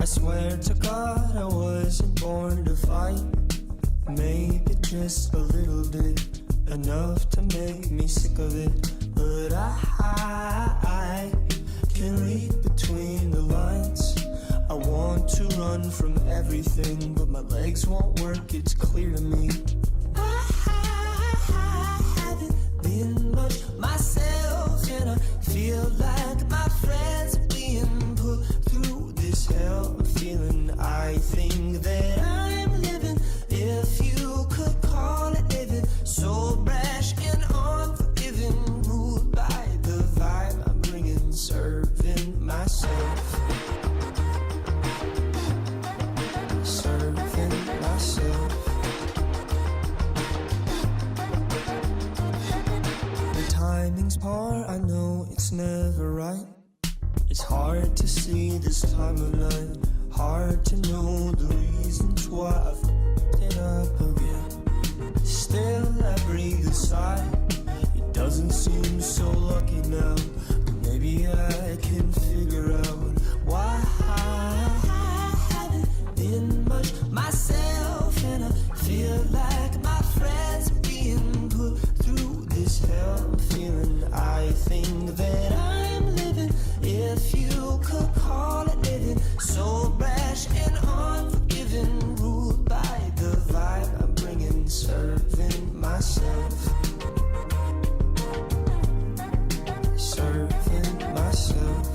swear to God I wasn't born to fight. Maybe just a little bit, enough to make me sick of it. But I can read between the lines. I want to run from everything, but my legs won't work, it's clear to me. I haven't been much myself, and I feel like my friends are being put through this hell. I'm feeling, I think that I'm living, if you could call it living. So brash and unforgiving, ruled by the vibe I'm bringing, serving myself. Serving myself. The timing's poor, I know it's never right. It's hard to see this time of night, hard to know the reasons why I f***ed it up again. Still I breathe a sigh. It doesn't seem so lucky now, but maybe I can figure out why I haven't been much myself, and I feel like my friends are being put through this hell. I'm feeling, I think that I'm living, if you could call it living. So brash and unforgiving, ruled by the vibe I'm bringing, serving myself. Serving myself.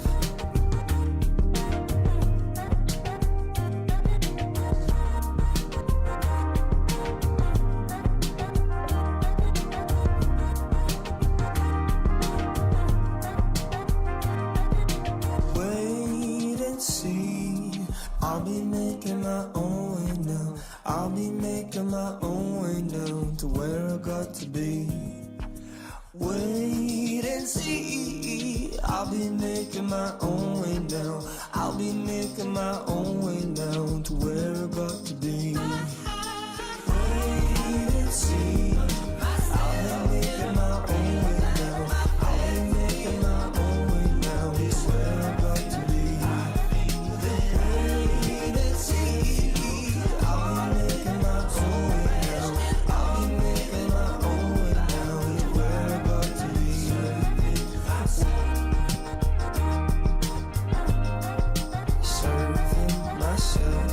Wait and see, I'll be making my own way now. I'll be making my own way down to where I got to be. Wait and see, I'll be making my own way down. I'll be making my own way down to where I got to be. Wait and see, I'll be making my own way down. I'll be making my own way down to where I got to be. Wait and see, I'll be making my own way down. I'll be making my own way down to where I got to be. Serving myself.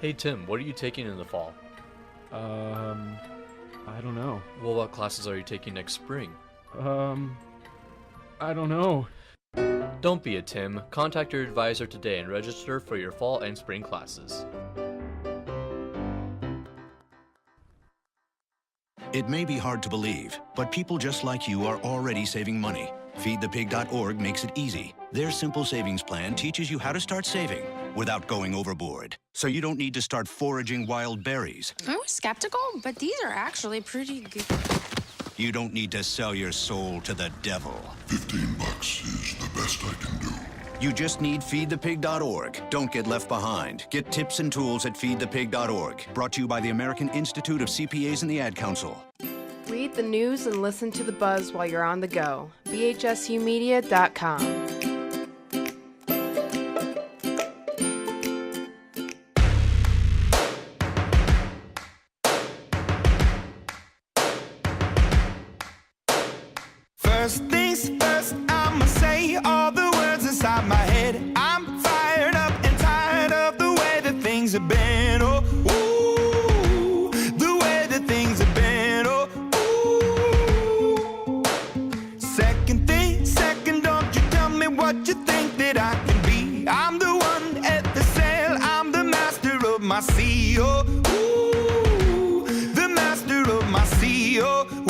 Hey Tim, what are you taking in the fall? I don't know. Well, what classes are you taking next spring? I don't know. Don't be a Tim. Contact your advisor today and register for your fall and spring classes. It may be hard to believe, but people just like you are already saving money. FeedThePig.org makes it easy. Their simple savings plan teaches you how to start saving without going overboard. So you don't need to start foraging wild berries. I was skeptical, but these are actually pretty good. You don't need to sell your soul to the devil. $15 is the best I can do. You just need FeedThePig.org. Don't get left behind. Get tips and tools at FeedThePig.org. Brought to you by the American Institute of CPAs and the Ad Council. Read the news and listen to the buzz while you're on the go. BHSUmedia.com. First things first, I'ma say all the words inside my head. I'm fired up and tired of the way that things have been. Oh, ooh, the way that things have been. Oh, ooh. Second thing, second, don't you tell me what you think that I can be. I'm the one at the sail, I'm the master of my sea. Oh, ooh, the master of my sea. Oh, ooh.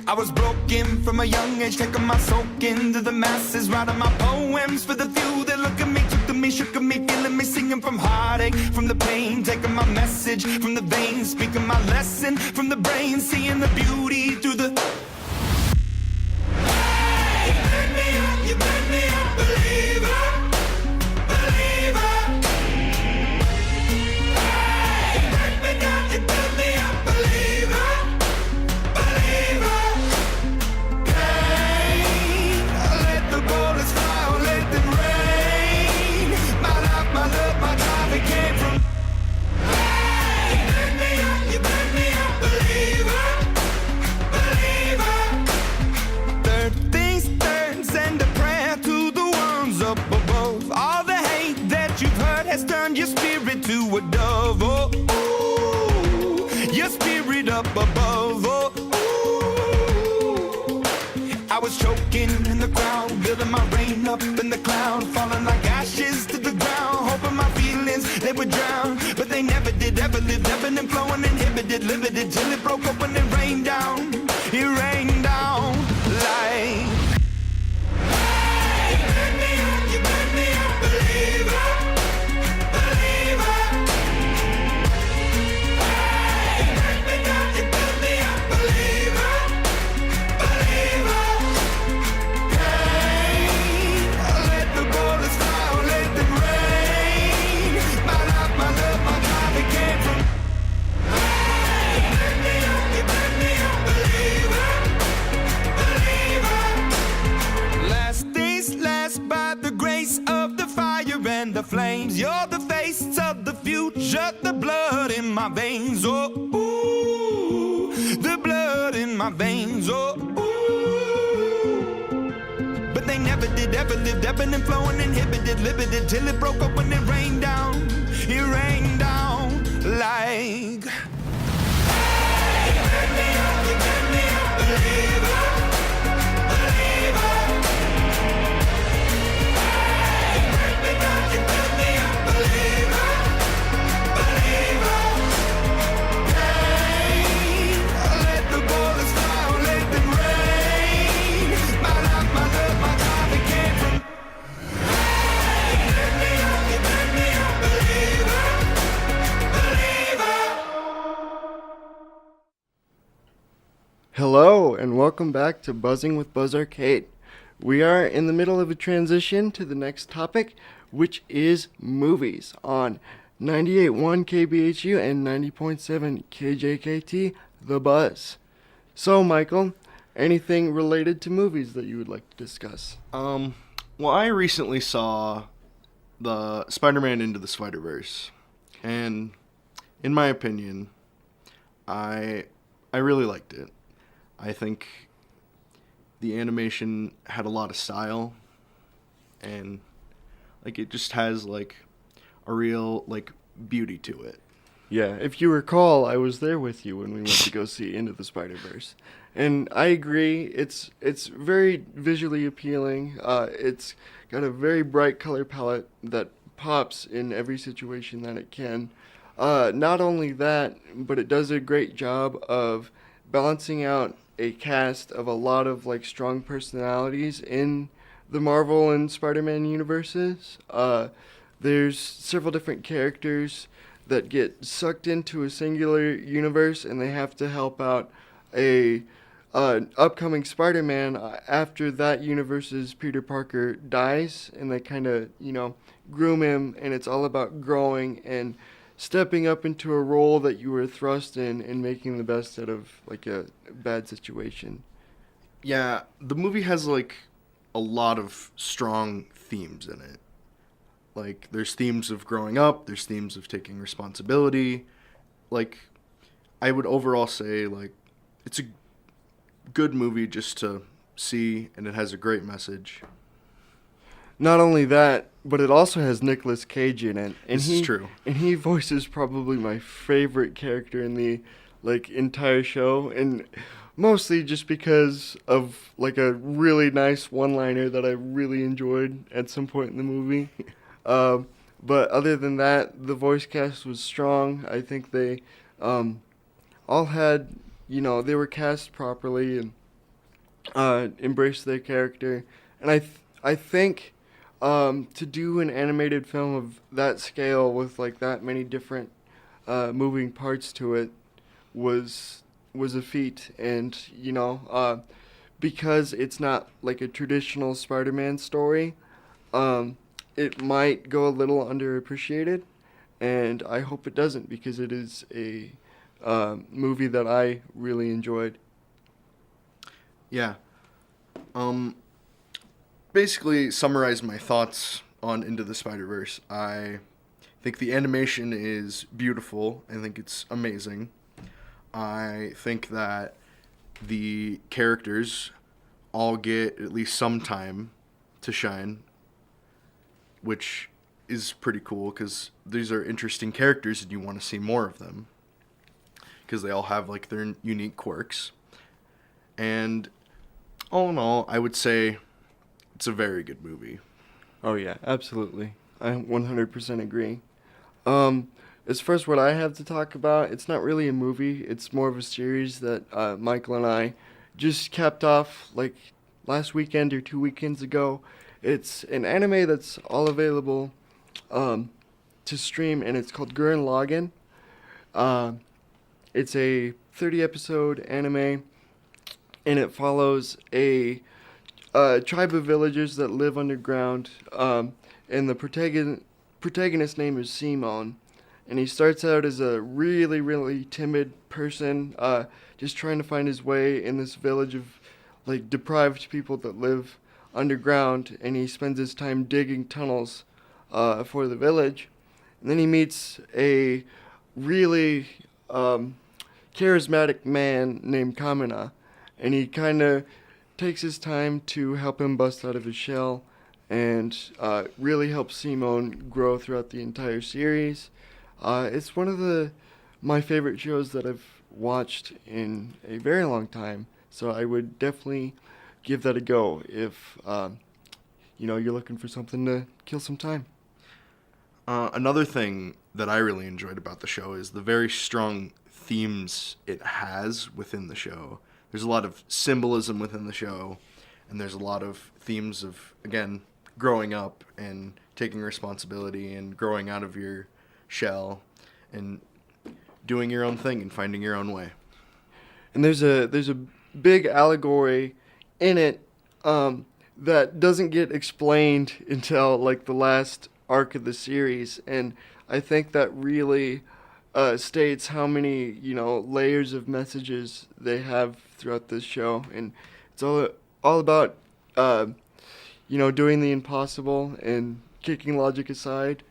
I was broken from a young age, taking my soak into the masses, writing my poems for the few that look at me, took to me, shook at me, feeling me, singing from heartache, from the pain, taking my message from the veins, speaking my lesson from the brain, seeing the beauty through the... Hey, you burn me up, believe up above. Oh, ooh. I was choking in the crowd, building my rain up in the cloud, falling like ashes to the ground, hoping my feelings, they would drown. But they never did, ever lived, ebbing and flowing, inhibited, limited, till it broke up when it rained down. It rained down like... Hey, you burn me up, believer, believer. Hey, you burn me up, believer, believer. Hey, let the bullets fly, let them rain. My love, my God, it came from... Hey, you burn me up, believer, believer. Last days last by the grace of the fire and the flames. You're the face of the future, the blood in my veins. Oh, ooh, the blood in my veins. Oh, ooh. But they never did, ever lived, ebbing and flowing, inhibited, limited, till it broke up when it rained down. It rained down like... Hey, you burn me up, believer, believer. Hey, you burn me up, believer, believer. Hey, let the bullets fly, let them rain. My love, my God, it came from... Hey, you burn me up, believer, believer. Hello, and welcome back to Buzzing with Buzz Arcade. We are in the middle of a transition to the next topic, which is movies on 98.1 KBHU and 90.7 KJKT, The Buzz. So, Michael, anything related to movies that you would like to discuss? Well, I recently saw the Spider-Man Into the Spider-Verse, and in my opinion, I really liked it. I think the animation had a lot of style, and like it just has like a real like beauty to it. Yeah, if you recall, I was there with you when we went to go see Into the Spider-Verse. And I agree, it's very visually appealing. It's got a very bright color palette that pops in every situation that it can. Not only that, but it does a great job of balancing out a cast of a lot of like strong personalities in the Marvel and Spider-Man universes. There's several different characters that get sucked into a singular universe, and they have to help out a upcoming Spider-Man after that universe's Peter Parker dies, and they kind of, groom him, and it's all about growing and stepping up into a role that you were thrust in and making the best out of like a bad situation. Yeah, the movie has like a lot of strong themes in it. Like there's themes of growing up, there's themes of taking responsibility. Like I would overall say like it's a good movie just to see, and it has a great message. Not only that, but it also has Nicolas Cage in it. And This is true. And he voices probably my favorite character in the like entire show, and mostly just because of like a really nice one-liner that I really enjoyed at some point in the movie. But other than that, the voice cast was strong. I think they all had, they were cast properly and embraced their character. And I think to do an animated film of that scale with like that many different moving parts to it was a feat. And because it's not like a traditional Spider-Man story, it might go a little underappreciated, and I hope it doesn't, because it is a movie that I really enjoyed. Yeah. Basically, summarize my thoughts on Into the Spider-Verse. I think the animation is beautiful. I think it's amazing. I think that the characters all get at least some time to shine, which is pretty cool because these are interesting characters and you want to see more of them. because they all have like their unique quirks. And all in all, I would say it's a very good movie. Oh yeah, absolutely. I 100% agree. As far as what I have to talk about, it's not really a movie. It's more of a series that Michael and I just capped off like last weekend or 2 weekends ago. It's an anime that's all available to stream, and it's called Gurren Lagann. It's a 30-episode anime, and it follows a tribe of villagers that live underground, and the protagonist's name is Simon. And he starts out as a really, really timid person, just trying to find his way in this village of like deprived people that live underground. And he spends his time digging tunnels for the village. And then he meets a really charismatic man named Kamina, and he kind of takes his time to help him bust out of his shell, and really helps Simon grow throughout the entire series. It's one of my favorite shows that I've watched in a very long time, so I would definitely give that a go if you're looking for something to kill some time. Another thing that I really enjoyed about the show is the very strong themes it has within the show. There's a lot of symbolism within the show, and there's a lot of themes of, again, growing up and taking responsibility and growing out of your shell and doing your own thing and finding your own way. And there's a big allegory in it that doesn't get explained until like the last arc of the series, and I think that really states how many layers of messages they have throughout this show, and it's all about doing the impossible and kicking logic aside.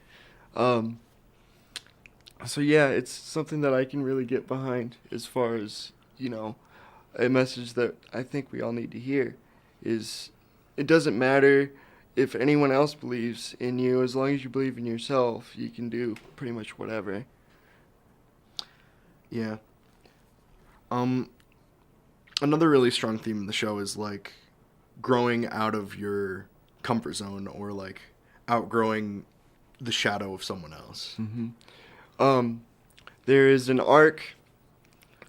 So yeah, it's something that I can really get behind as far as a message that I think we all need to hear is it doesn't matter if anyone else believes in you, as long as you believe in yourself, you can do pretty much whatever. Yeah. Another really strong theme in the show is like growing out of your comfort zone, or like outgrowing the shadow of someone else. Mm-hmm. There is an arc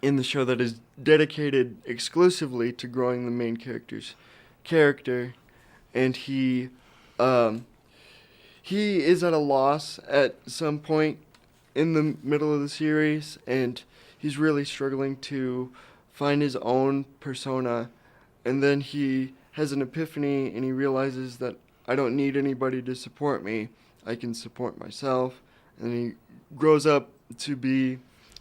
in the show that is dedicated exclusively to growing the main character's character, and he is at a loss at some point in the middle of the series, and he's really struggling to find his own persona, and then he has an epiphany and he realizes that I don't need anybody to support me, I can support myself, and he grows up to be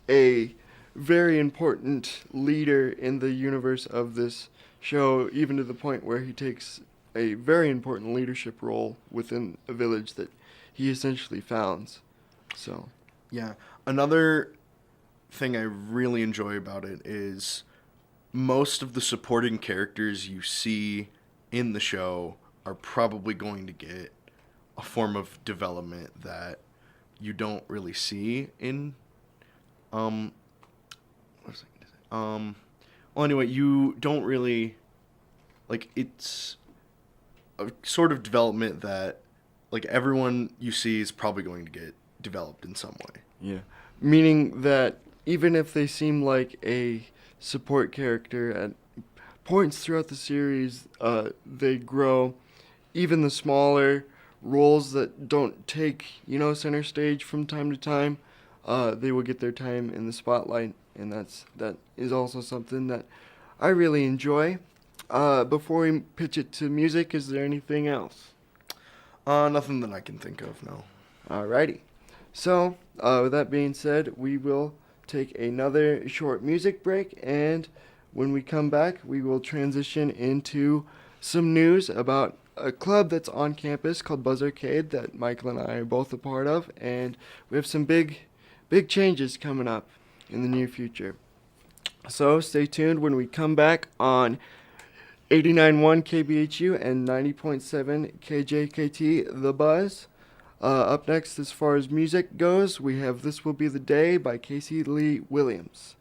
a very important leader in the universe of this show, even to the point where he takes a very important leadership role within a village that he essentially founds. So, yeah. Another thing I really enjoy about it is most of the supporting characters you see in the show are probably going to get a form of development that you don't really see in what was I gonna say? Well, anyway, you don't really like, it's a sort of development that like everyone you see is probably going to get developed in some way. yeah. Meaning that even if they seem like a support character at points throughout the series, they grow. Even the smaller roles that don't take, center stage from time to time, they will get their time in the spotlight, and that is also something that I really enjoy. Before we pitch it to music, is there anything else? Nothing that I can think of, no. Alrighty. So, with that being said, we will take another short music break, and when we come back, we will transition into some news about a club that's on campus called Buzz Arcade that Michael and I are both a part of, and we have some big changes coming up in the near future. So stay tuned when we come back on 89.1 KBHU and 90.7 KJKT The Buzz. Up next, as far as music goes, we have This Will Be the Day by Casey Lee Williams.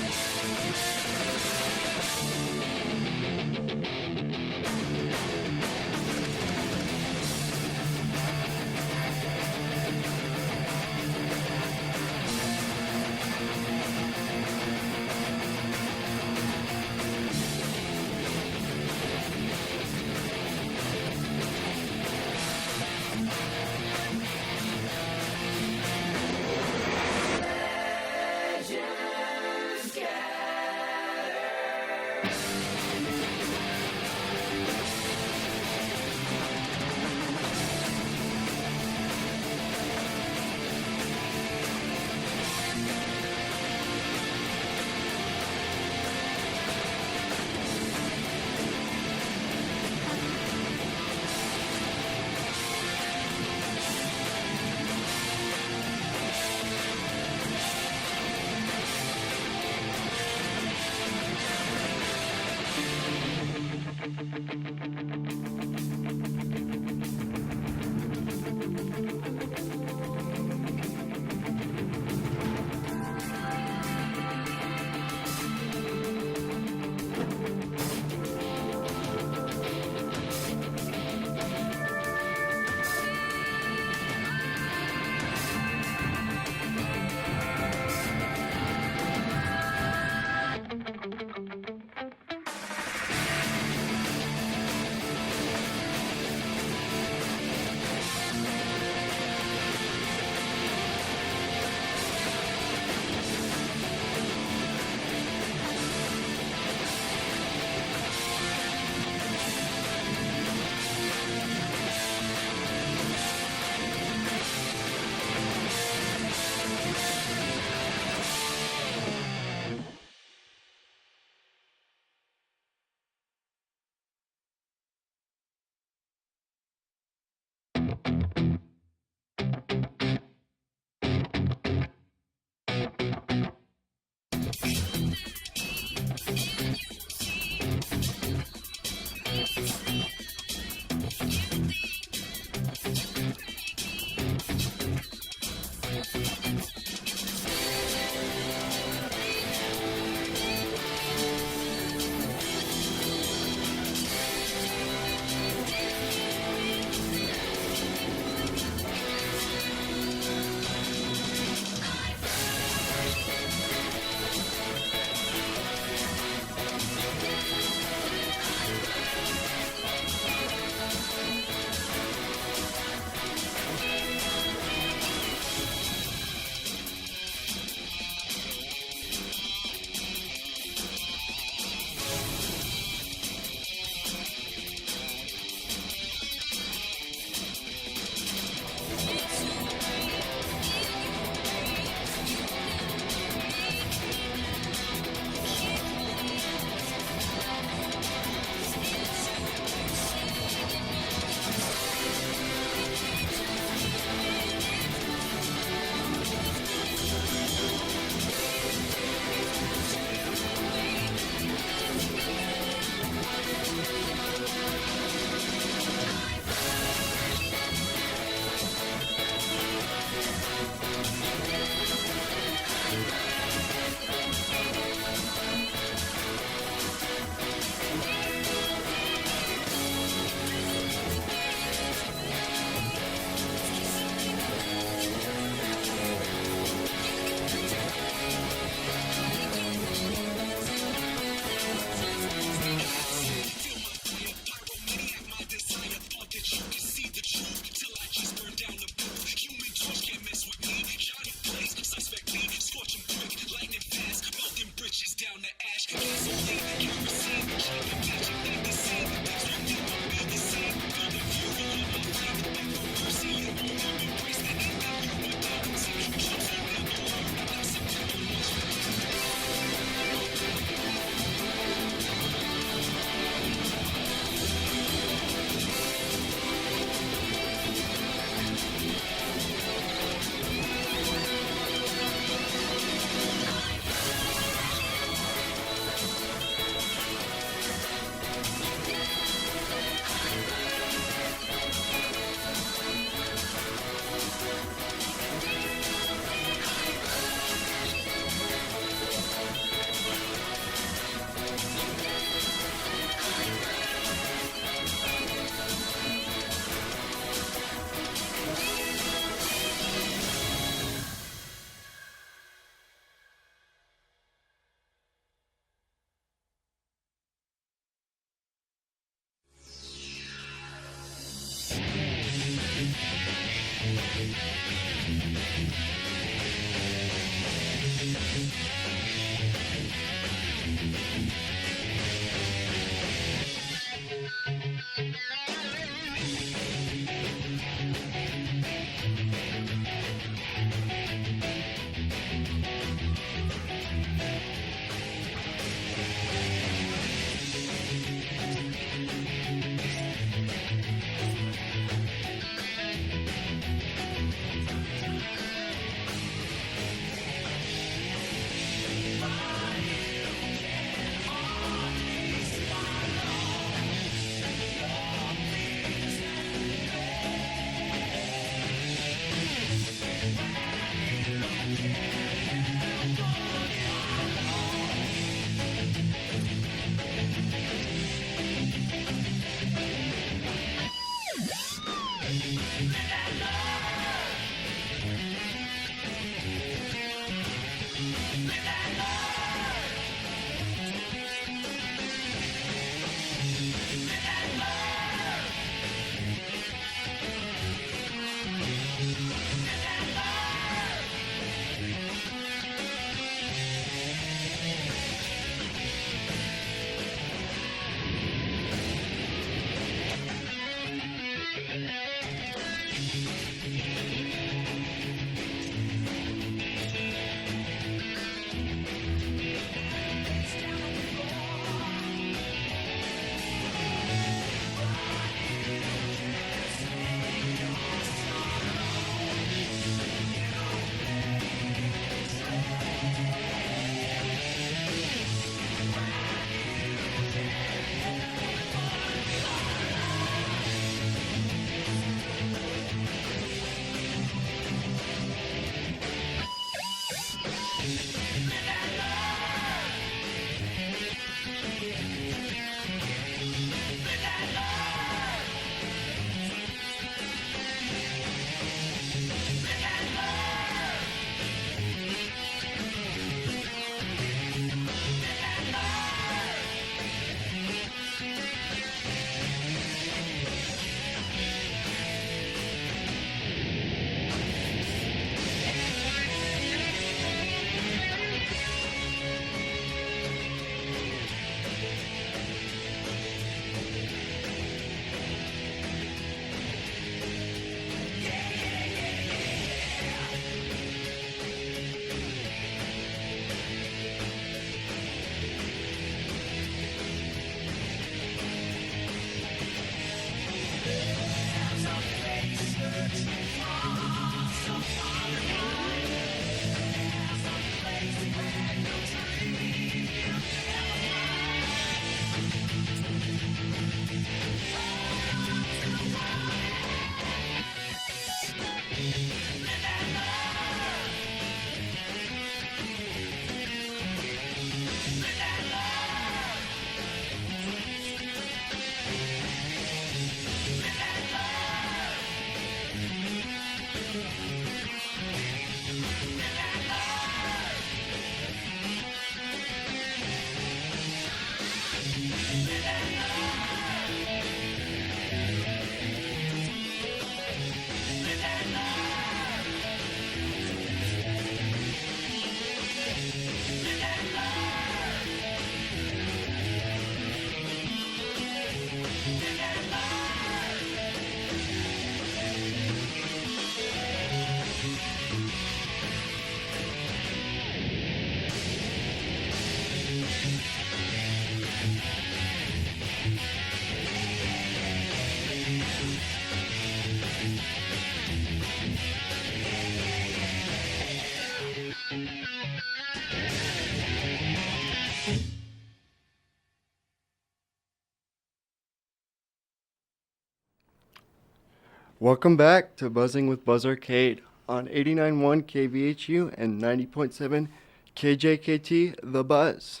Welcome back to Buzzing with Buzz Arcade on 89.1 KVHU and 90.7 KJKT The Buzz.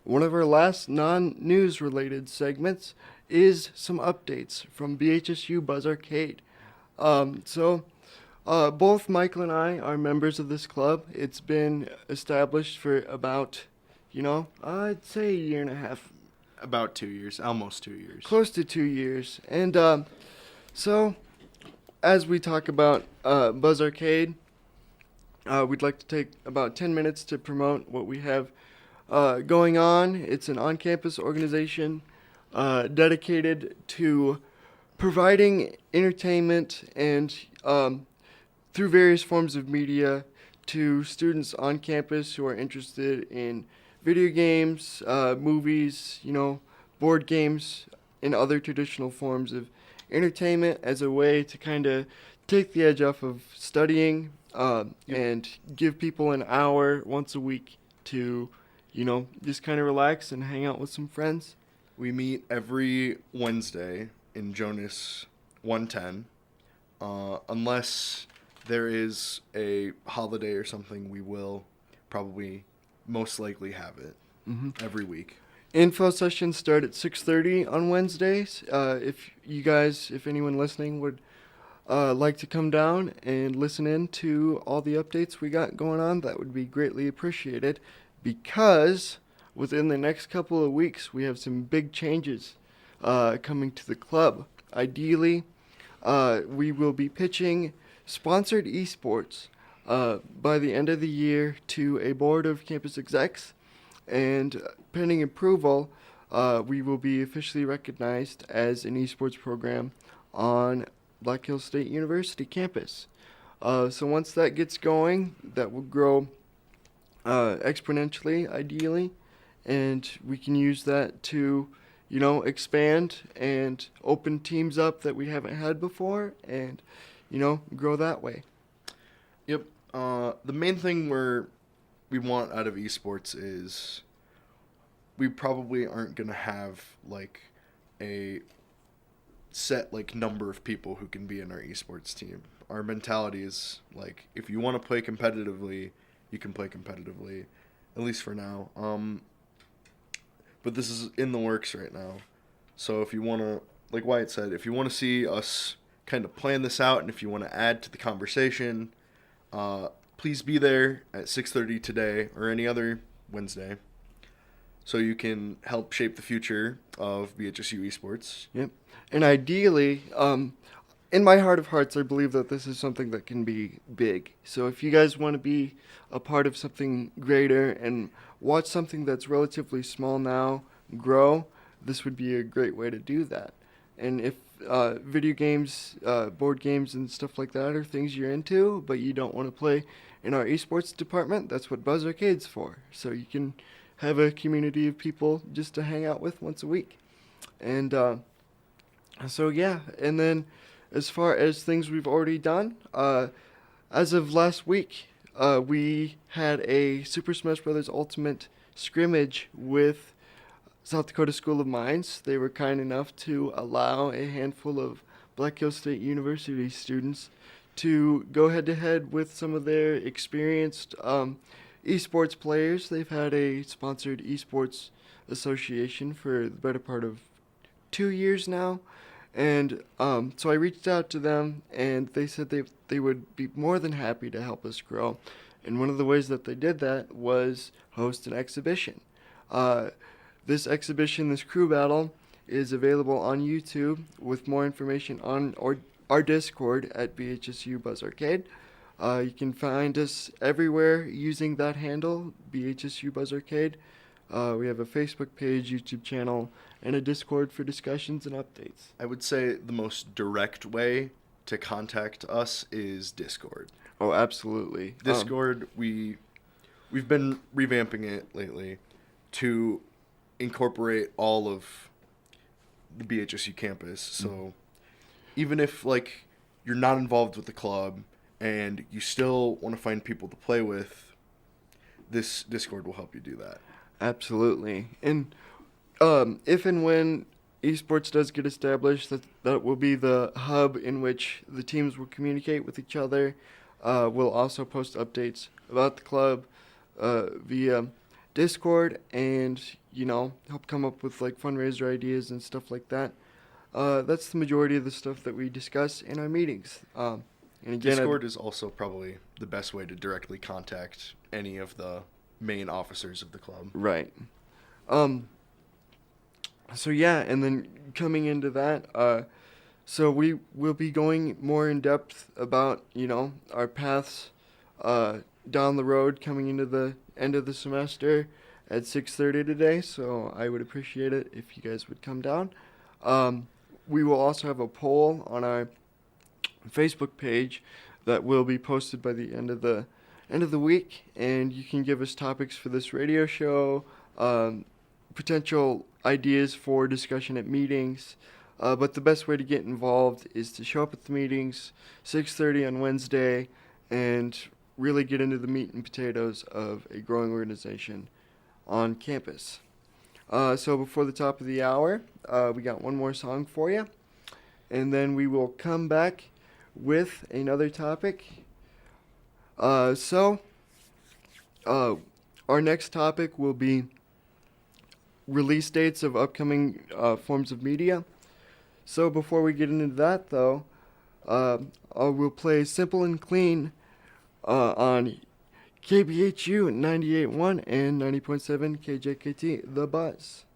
One of our last non-news related segments is some updates from BHSU Buzz Arcade. Both Michael and I are members of this club. It's been established for about, I'd say a year and a half. About 2 years, almost 2 years. Close to 2 years. And as we talk about Buzz Arcade, we'd like to take about 10 minutes to promote what we have going on. It's an on-campus organization dedicated to providing entertainment and through various forms of media to students on campus who are interested in video games, movies, board games, and other traditional forms of entertainment as a way to kind of take the edge off of studying and give people an hour once a week to, just kind of relax and hang out with some friends. We meet every Wednesday in Jonas 110. Unless there is a holiday or something, we will probably most likely have it every week. Info sessions start at 6:30 on Wednesdays. If anyone listening would like to come down and listen in to all the updates we got going on, that would be greatly appreciated, because within the next couple of weeks we have some big changes coming to the club. Ideally, we will be pitching sponsored esports by the end of the year to a board of campus execs, and pending approval, we will be officially recognized as an esports program on Black Hills State University campus. So once that gets going, that will grow exponentially, ideally, and we can use that to, expand and open teams up that we haven't had before, and, grow that way. Yep. The main thing we want out of esports is we probably aren't going to have a set number of people who can be in our esports team. Our mentality is if you want to play competitively, you can play competitively, at least for now. But this is in the works right now. So if you want to, like Wyatt said, if you want to see us kind of plan this out, and if you want to add to the conversation, please be there at 6:30 today or any other Wednesday, so you can help shape the future of BHSU esports. Yep. And ideally, in my heart of hearts, I believe that this is something that can be big. So if you guys want to be a part of something greater and watch something that's relatively small now grow, this would be a great way to do that. And if video games, board games, and stuff like that are things you're into, but you don't want to play in our esports department, that's what Buzz Arcade's for. So you can have a community of people just to hang out with once a week. And and then as far as things we've already done, as of last week, we had a Super Smash Bros. Ultimate scrimmage with South Dakota School of Mines. They were kind enough to allow a handful of Black Hills State University students to go head-to-head with some of their experienced esports players. They've had a sponsored esports association for the better part of 2 years now. And so I reached out to them, and they said they would be more than happy to help us grow. And one of the ways that they did that was host an exhibition. This exhibition, this crew battle, is available on YouTube with more information on our Discord at BHSU Buzz Arcade. You can find us everywhere using that handle, BHSU Buzz Arcade. We have a Facebook page, YouTube channel, and a Discord for discussions and updates. I would say the most direct way to contact us is Discord. Oh, absolutely. Discord, we've been revamping it lately to incorporate all of the BHSU campus. So even if you're not involved with the club and you still want to find people to play with, this Discord will help you do that. Absolutely. And if and when esports does get established, that will be the hub in which the teams will communicate with each other. We'll also post updates about the club via Discord, and help come up with fundraiser ideas and stuff like that. That's the majority of the stuff that we discuss in our meetings. And again, Discord is also probably the best way to directly contact any of the main officers of the club. Right. So yeah, and then coming into that, So we will be going more in depth about, our paths down the road coming into the end of the semester at 6:30 today. So I would appreciate it if you guys would come down. We will also have a poll on our Facebook page that will be posted by the end of the week, and you can give us topics for this radio show, potential ideas for discussion at meetings. But the best way to get involved is to show up at the meetings, 6:30 on Wednesday, and really get into the meat and potatoes of a growing organization on campus. So before the top of the hour, we got one more song for you, and then we will come back with another topic. Our next topic will be release dates of upcoming forms of media. So before we get into that, though, we'll play Simple and Clean on KBHU 98.1 and 90.7 KJKT, The Buzz.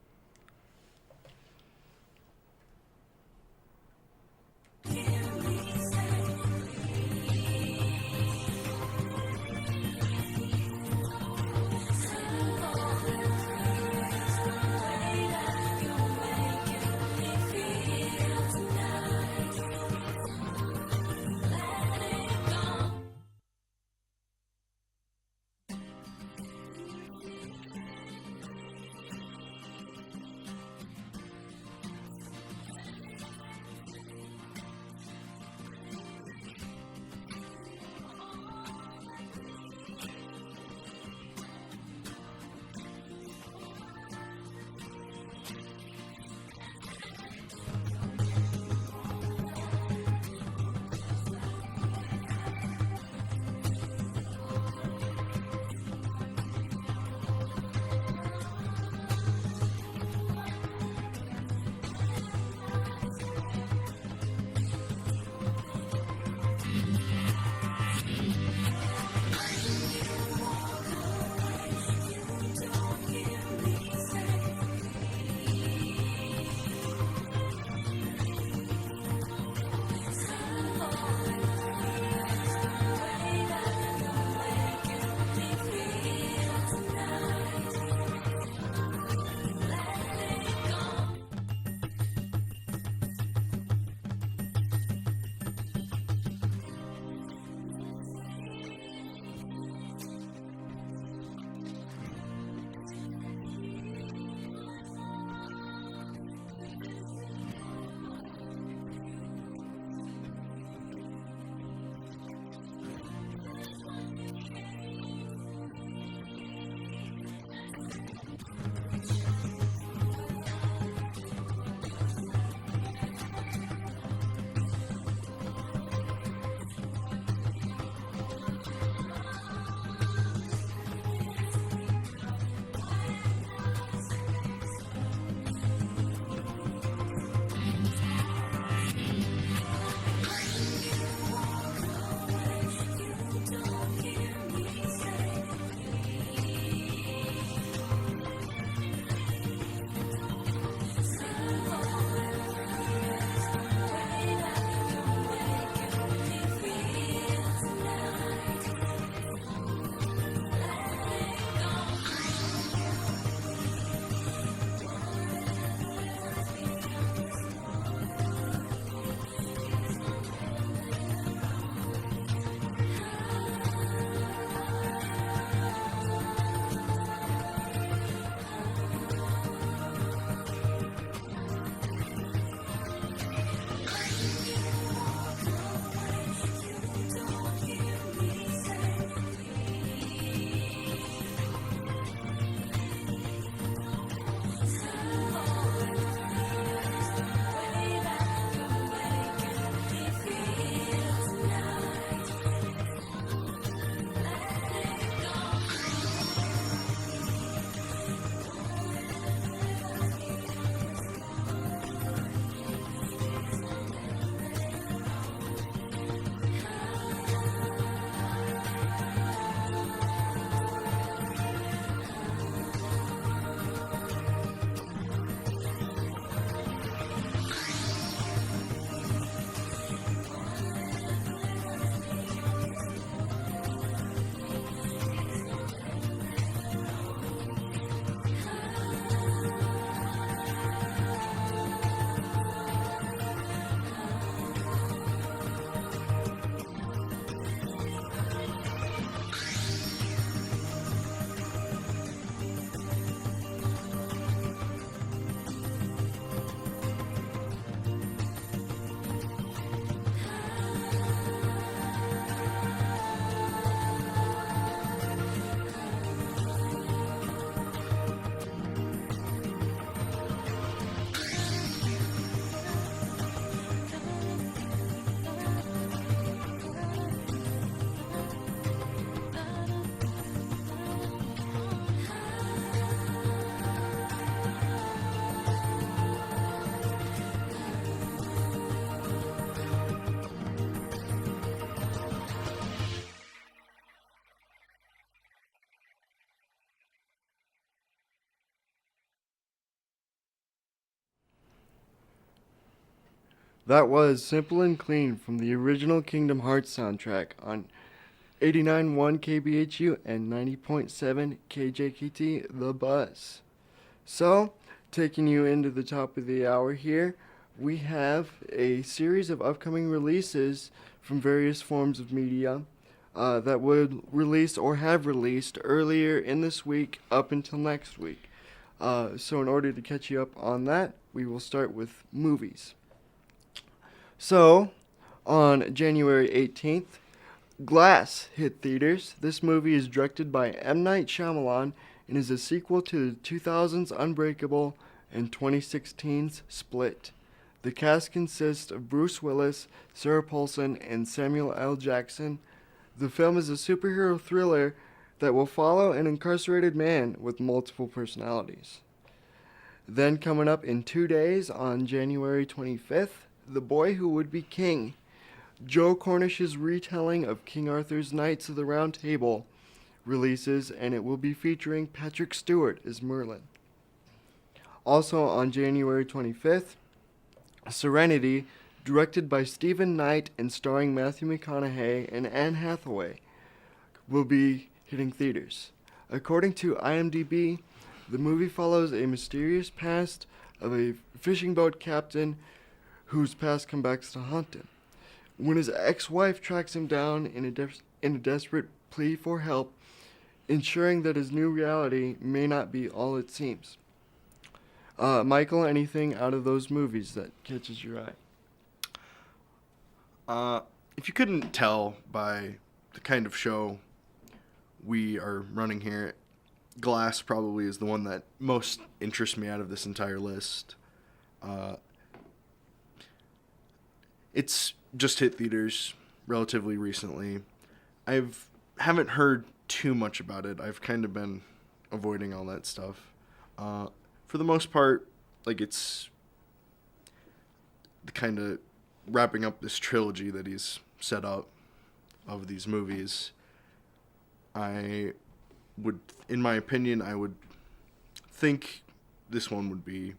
That was Simple and Clean from the original Kingdom Hearts soundtrack on 89.1 KBHU and 90.7 KJKT The Buzz. So, taking you into the top of the hour here, we have a series of upcoming releases from various forms of media that would release or have released earlier in this week up until next week. So in order to catch you up on that, we will start with movies. So, on January 18th, Glass hit theaters. This movie is directed by M. Night Shyamalan and is a sequel to the 2000's Unbreakable and 2016's Split. The cast consists of Bruce Willis, Sarah Paulson, and Samuel L. Jackson. The film is a superhero thriller that will follow an incarcerated man with multiple personalities. Then coming up in 2 days on January 25th, The Boy Who Would Be King. Joe Cornish's retelling of King Arthur's Knights of the Round Table releases, and it will be featuring Patrick Stewart as Merlin. Also on January 25th, Serenity, directed by Stephen Knight and starring Matthew McConaughey and Anne Hathaway, will be hitting theaters. According to IMDb, the movie follows a mysterious past of a fishing boat captain whose past comes back to haunt him. When his ex-wife tracks him down in a desperate plea for help, ensuring that his new reality may not be all it seems. Michael, anything out of those movies that catches your eye? If you couldn't tell by the kind of show we are running here, Glass probably is the one that most interests me out of this entire list. It's just hit theaters relatively recently. Haven't heard too much about it. I've kind of been avoiding all that stuff. For the most part, like, it's the kind of wrapping up this trilogy that he's set up of these movies. In my opinion, I would think this one would be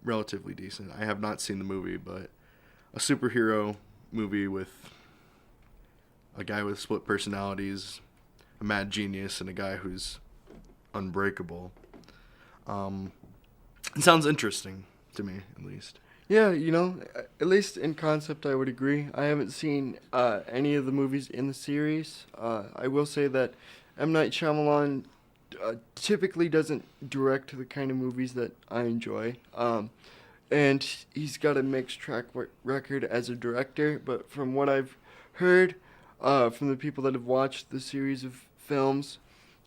relatively decent. I have not seen the movie, but a superhero movie with a guy with split personalities, a mad genius, and a guy who's unbreakable. It sounds interesting to me, at least. Yeah, at least in concept, I would agree. I haven't seen any of the movies in the series. I will say that M. Night Shyamalan typically doesn't direct the kind of movies that I enjoy. And he's got a mixed track record as a director, but from what I've heard from the people that have watched the series of films,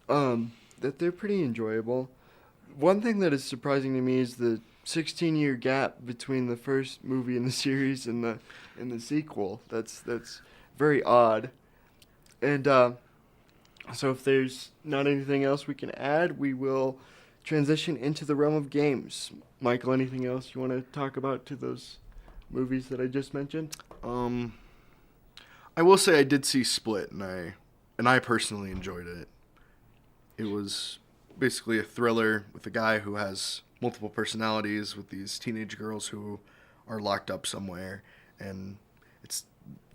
that they're pretty enjoyable. One thing that is surprising to me is the 16-year gap between the first movie in the series and the sequel. That's very odd. And so if there's not anything else we can add, we will transition into the realm of games. Michael, anything else you want to talk about to those movies that I just mentioned? I will say I did see Split, and I personally enjoyed it. It was basically a thriller with a guy who has multiple personalities with these teenage girls who are locked up somewhere, and it's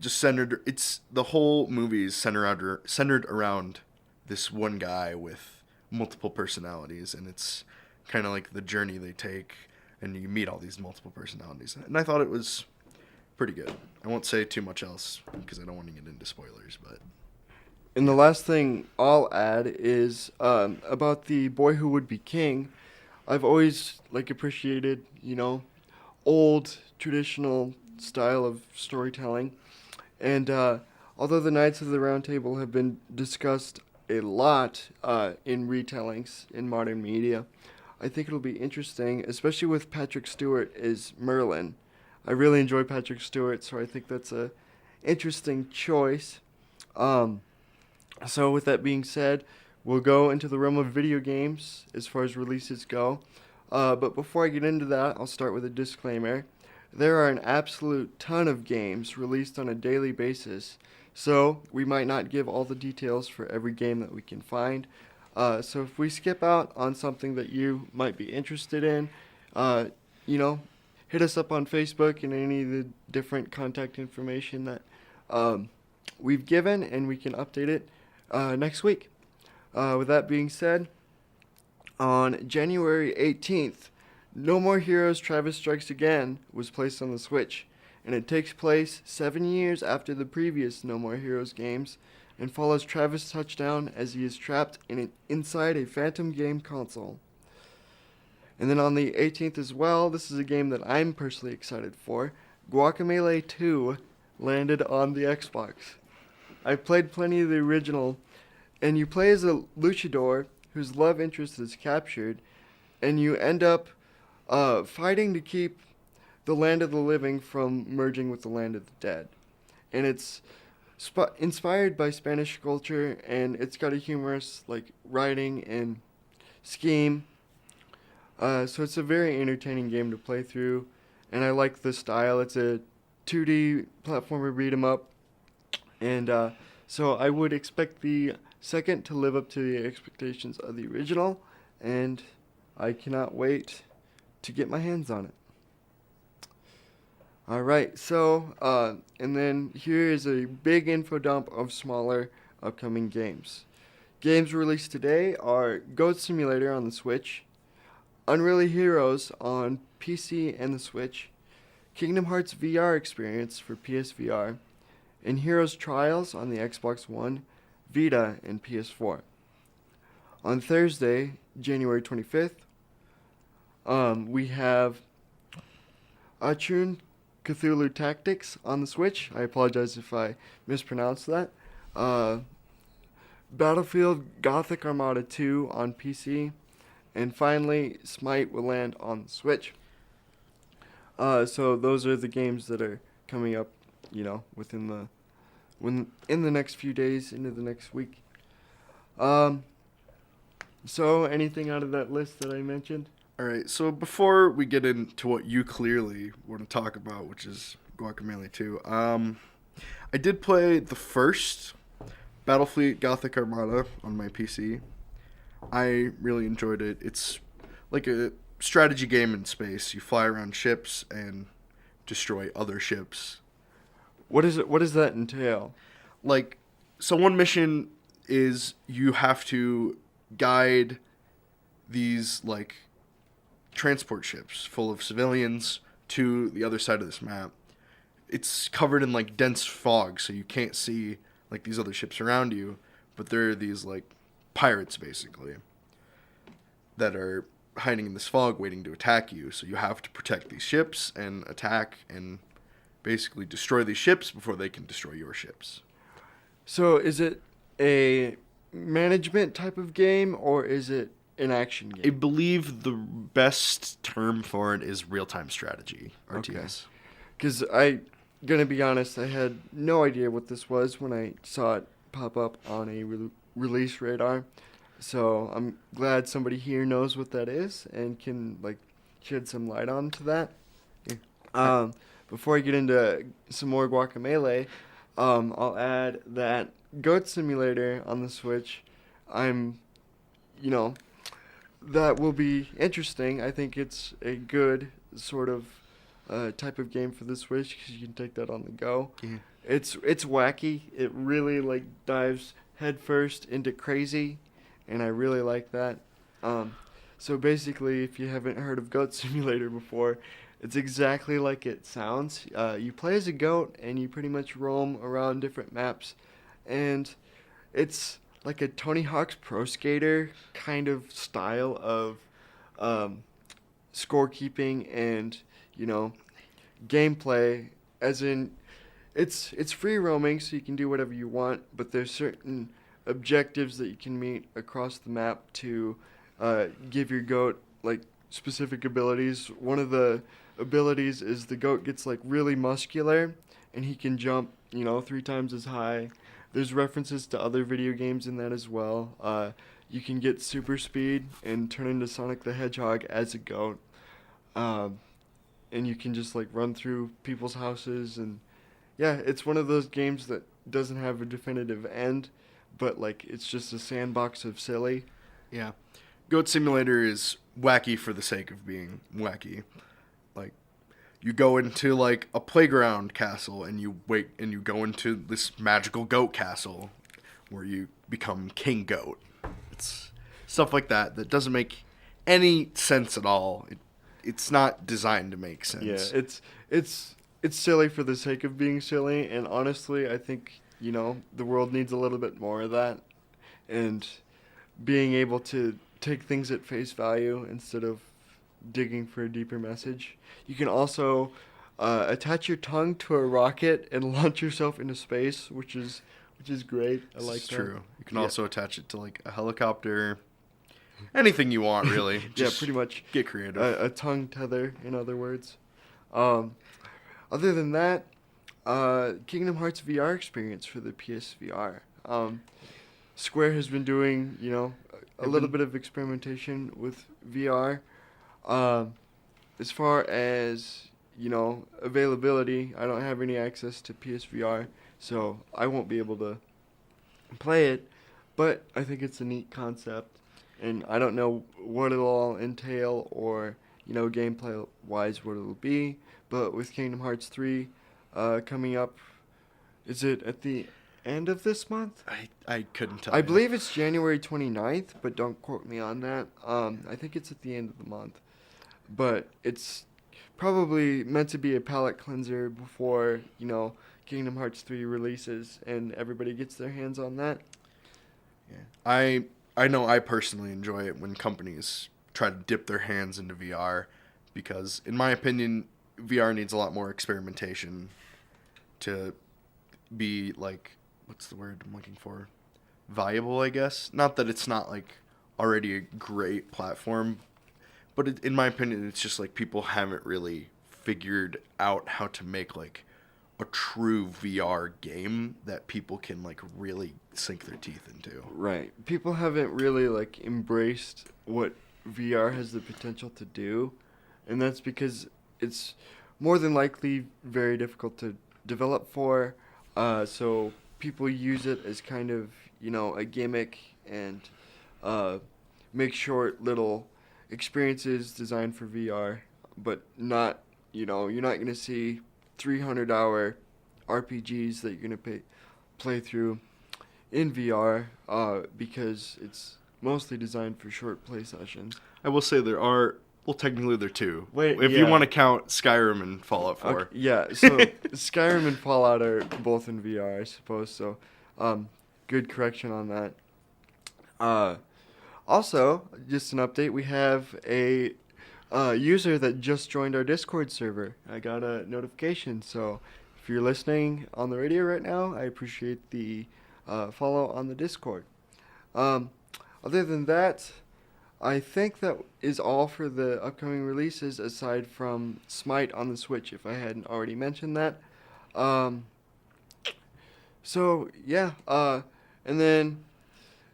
just the whole movie is centered around this one guy with multiple personalities, and it's kind of like the journey they take, and you meet all these multiple personalities. And I thought it was pretty good. I won't say too much else because I don't want to get into spoilers, but... And the last thing I'll add is about The Boy Who Would Be King. I've always appreciated, old traditional style of storytelling. And although the Knights of the Round Table have been discussed a lot in retellings in modern media, I think it'll be interesting, especially with Patrick Stewart as Merlin. I really enjoy Patrick Stewart, so I think that's a interesting choice. So with that being said, we'll go into the realm of video games as far as releases go. But before I get into that, I'll start with a disclaimer. There are an absolute ton of games released on a daily basis, so we might not give all the details for every game that we can find. So if we skip out on something that you might be interested in, hit us up on Facebook and any of the different contact information that we've given, and we can update it next week. With that being said, on January 18th, No More Heroes Travis Strikes Again was placed on the Switch, and it takes place 7 years after the previous No More Heroes games and follows Travis Touchdown as he is trapped inside a Phantom game console. And then on the 18th as well, this is a game that I'm personally excited for. Guacamelee 2 landed on the Xbox. I played plenty of the original, and you play as a luchador whose love interest is captured, and you end up fighting to keep the land of the living from merging with the land of the dead. And it's inspired by Spanish culture, and it's got a humorous writing and scheme. So it's a very entertaining game to play through, and I like the style. It's a 2D platformer beat 'em up, and so I would expect the second to live up to the expectations of the original, and I cannot wait to get my hands on it. Alright, so, and then here is a big info dump of smaller upcoming games. Games released today are Goat Simulator on the Switch, Unreal Heroes on PC and the Switch, Kingdom Hearts VR Experience for PSVR, and Heroes Trials on the Xbox One, Vita, and PS4. On Thursday, January 25th, we have Achun Cthulhu Tactics on the Switch. I apologize if I mispronounced that. Battlefield Gothic Armada 2 on PC. And finally, Smite will land on the Switch. So those are the games that are coming up, in the next few days, into the next week. So anything out of that list that I mentioned? All right, so before we get into what you clearly want to talk about, which is Guacamelee 2, I did play the first Battlefleet Gothic Armada on my PC. I really enjoyed it. It's like a strategy game in space. You fly around ships and destroy other ships. What does that entail? So one mission is you have to guide these, transport ships full of civilians to the other side of this map. It's covered in, dense fog, so you can't see, these other ships around you, but there are these, pirates, basically, that are hiding in this fog waiting to attack you. So you have to protect these ships and attack and basically destroy these ships before they can destroy your ships. So is it a management type of game, or is it an action game? I believe the best term for it is real-time strategy, RTS. Because gonna be honest, I had no idea what this was when I saw it pop up on a release radar. So I'm glad somebody here knows what that is and can shed some light onto that. Yeah. Before I get into some more Guacamelee, I'll add that Goat Simulator on the Switch, that will be interesting. I think it's a good sort of type of game for the Switch because you can take that on the go. Yeah. It's wacky. It really dives headfirst into crazy, and I really like that. So basically, if you haven't heard of Goat Simulator before, it's exactly like it sounds. You play as a goat, and you pretty much roam around different maps, and it's like a Tony Hawk's Pro Skater kind of style of scorekeeping and gameplay. As in, it's free roaming, so you can do whatever you want, but there's certain objectives that you can meet across the map to give your goat specific abilities. One of the abilities is the goat gets really muscular, and he can jump 3 times as high. There's references to other video games in that as well. You can get super speed and turn into Sonic the Hedgehog as a goat. And you can just run through people's houses, and yeah, it's one of those games that doesn't have a definitive end, but it's just a sandbox of silly. Yeah. Goat Simulator is wacky for the sake of being wacky. you go into like a playground castle and you wait and you go into this magical goat castle where you become King Goat. It's stuff like that doesn't make any sense at all. It's not designed to make sense. Yeah, it's silly for the sake of being silly, and honestly, I think, the world needs a little bit more of that, and being able to take things at face value instead of digging for a deeper message. You can also attach your tongue to a rocket and launch yourself into space, which is great. I like It's that. true. You can also attach it to like a helicopter. Anything you want, really. Yeah, Just pretty much. get creative. A tongue tether, in other words. Other than that, Kingdom Hearts VR experience for the PSVR. Square has been doing, a little bit of experimentation with VR. As far as, availability, I don't have any access to PSVR, so I won't be able to play it, but I think it's a neat concept, and I don't know what it'll all entail or, gameplay-wise what it'll be, but with Kingdom Hearts 3 coming up, is it at the end of this month? I couldn't tell I you. believe it's January 29th, but don't quote me on that. I think it's at the end of the month. But it's probably meant to be a palate cleanser before, Kingdom Hearts 3 releases and everybody gets their hands on that. Yeah. I know I personally enjoy it when companies try to dip their hands into VR because, in my opinion, VR needs a lot more experimentation to be, like, what's the word I'm looking for? Viable, I guess. Not that it's not, like, already a great platform, but in my opinion, it's just, like, people haven't really figured out how to make, like, a true VR game that people can, like, really sink their teeth into. Right. People haven't really, embraced what VR has the potential to do, and that's because it's more than likely very difficult to develop for, so people use it as kind of, a gimmick and make short little experiences designed for VR, but not, you're not going to see 300-hour RPGs that you're going to play through in VR because it's mostly designed for short play sessions. I will say there are, well, technically there are two. Wait, if you yeah. want to count Skyrim and Fallout 4. Okay, yeah, so Skyrim and Fallout are both in VR, I suppose, so good correction on that. Also, just an update, we have a user that just joined our Discord server. I got a notification, so if you're listening on the radio right now, I appreciate the follow on the Discord. Other than that, I think that is all for the upcoming releases, aside from Smite on the Switch, if I hadn't already mentioned that. So, yeah, and then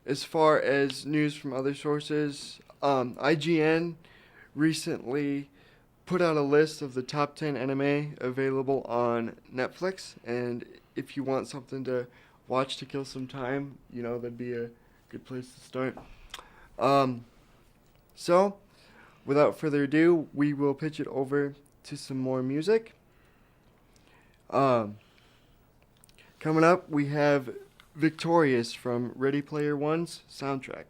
as far as news from other sources, IGN recently put out a list of the top 10 anime available on Netflix, and if you want something to watch to kill some time, that'd be a good place to start. So, without further ado, we will pitch it over to some more music. Coming up, we have Victorious from Ready Player One's soundtrack.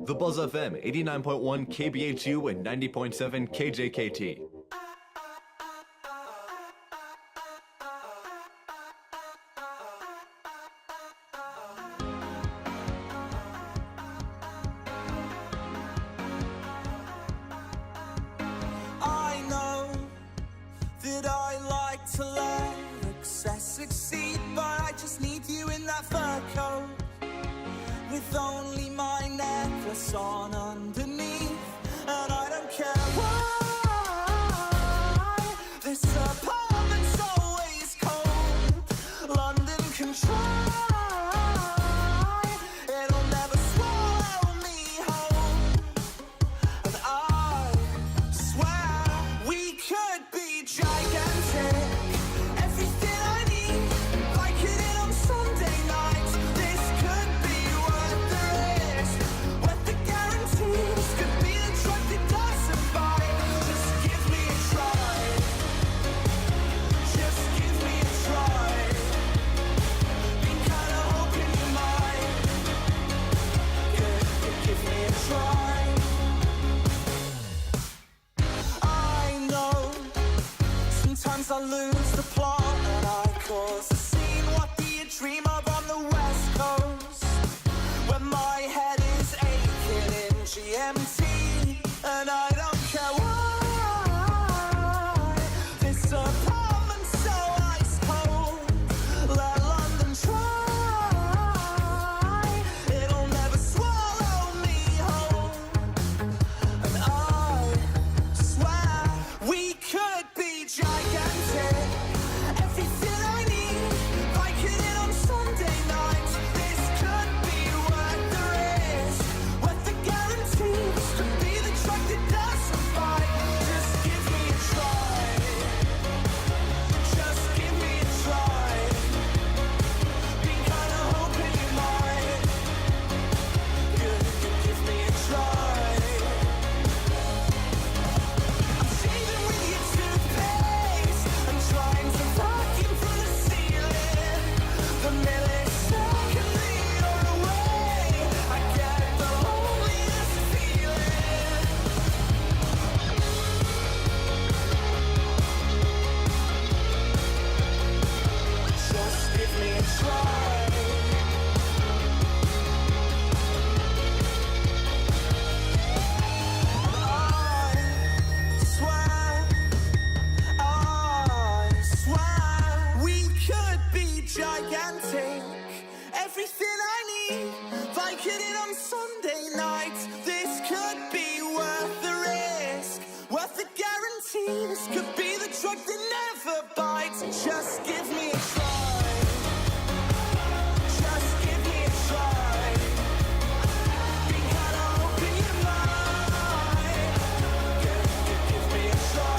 The Buzz FM 89.1 KBHU and 90.7 KJKT. I know that I like to let excess succeed, but I just need you in that fur coat with only my necklace on underneath, and I don't care why this apartment's always cold. London can try, it'll never swallow me whole, and I swear we could be gigantic. Everything I need, like it in on Sunday nights. This could be worth the risk, worth the guarantee. This could be the drug that doesn't bite. Just give me a try. Just give me a try. Been kinda hoping you might. Give me a try. I know sometimes I lose the plot and I cause a scene. What do you dream of on the West Coast, when my head is aching in GMT, and I don't care why this apartment's so ice cold. Let London try, it'll never swallow me whole, and I swear we could be gigantic. Everything I need, like it in on Sunday guarantee this could be the drug that never bites. Just give me a try. Just give me a try. You gotta open your mind. Give me a try.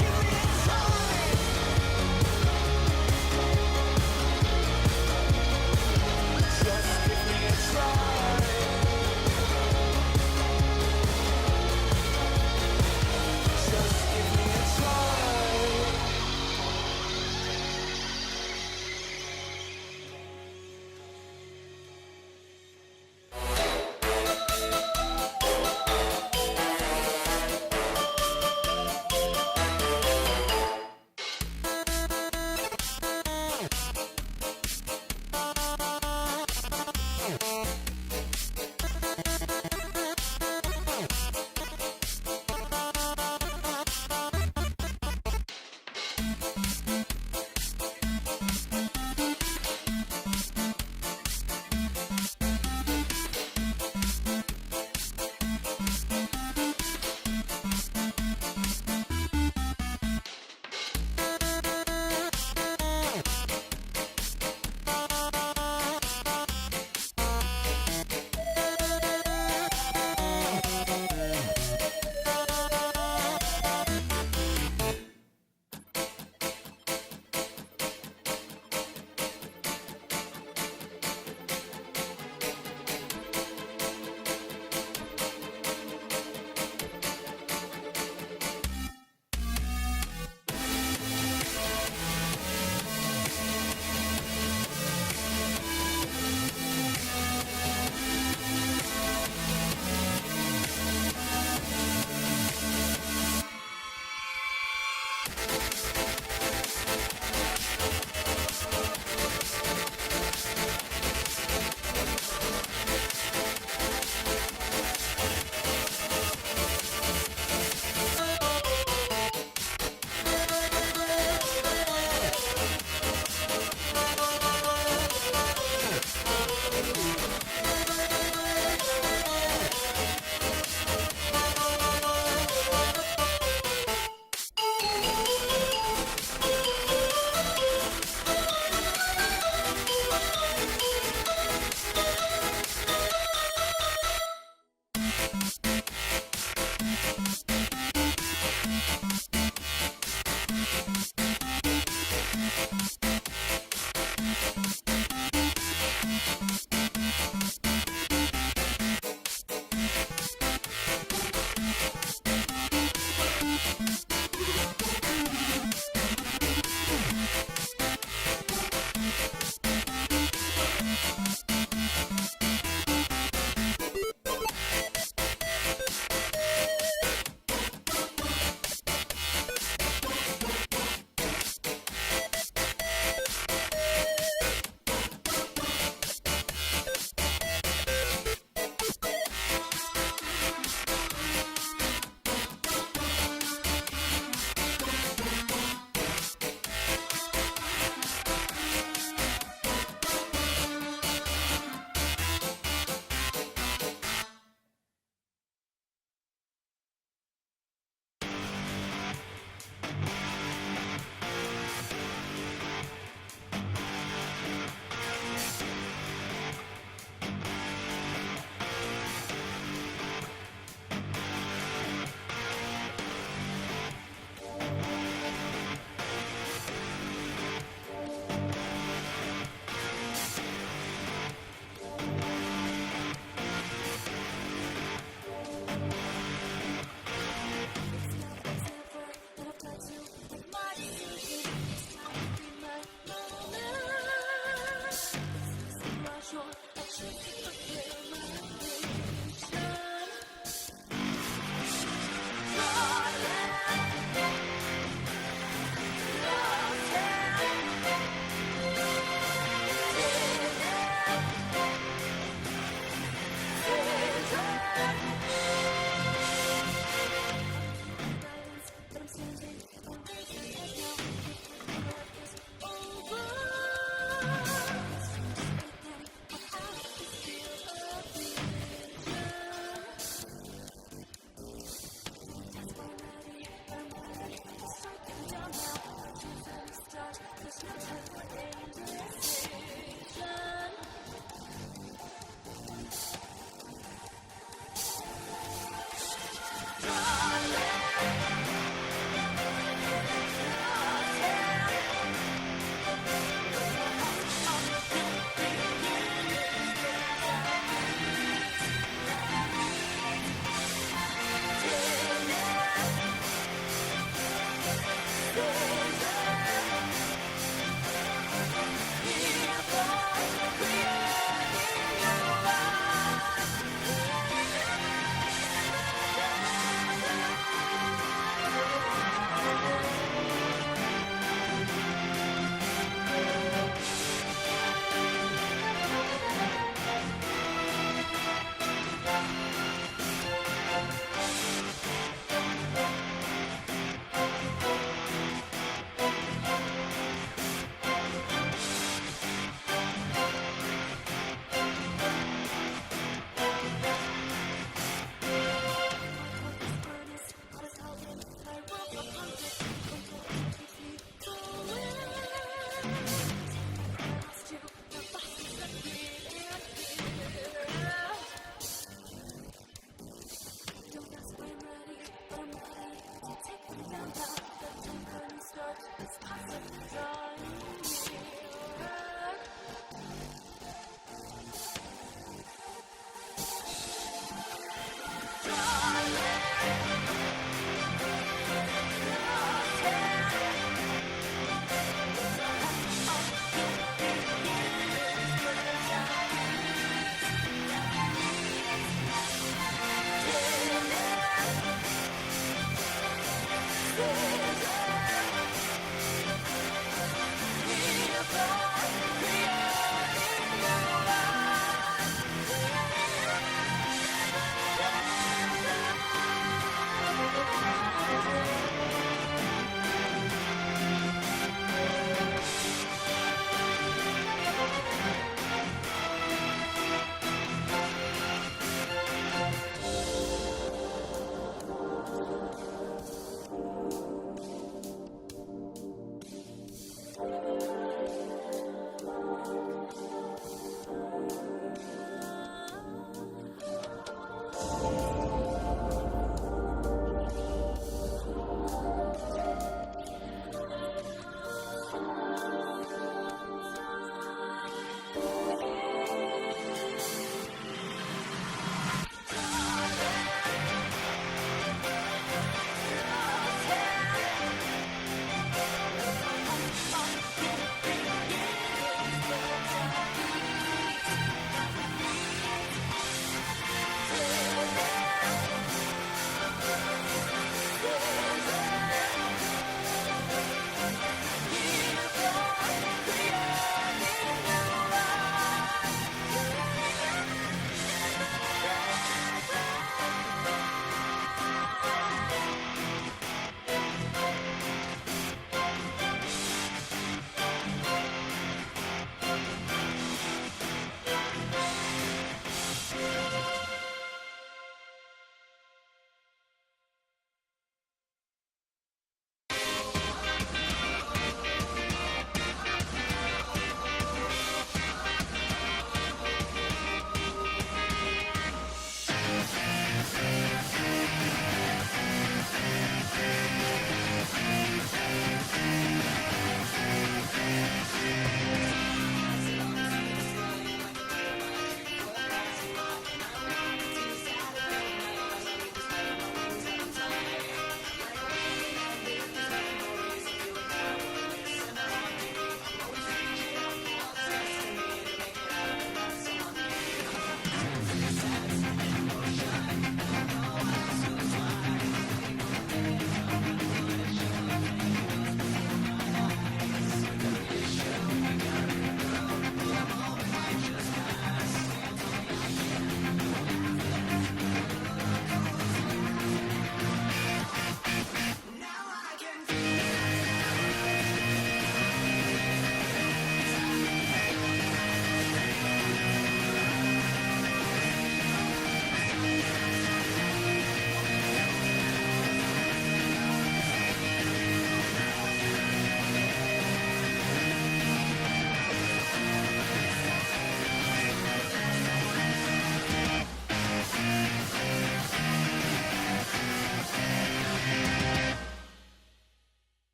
Give me a try. Just give me a try. Just give me a try.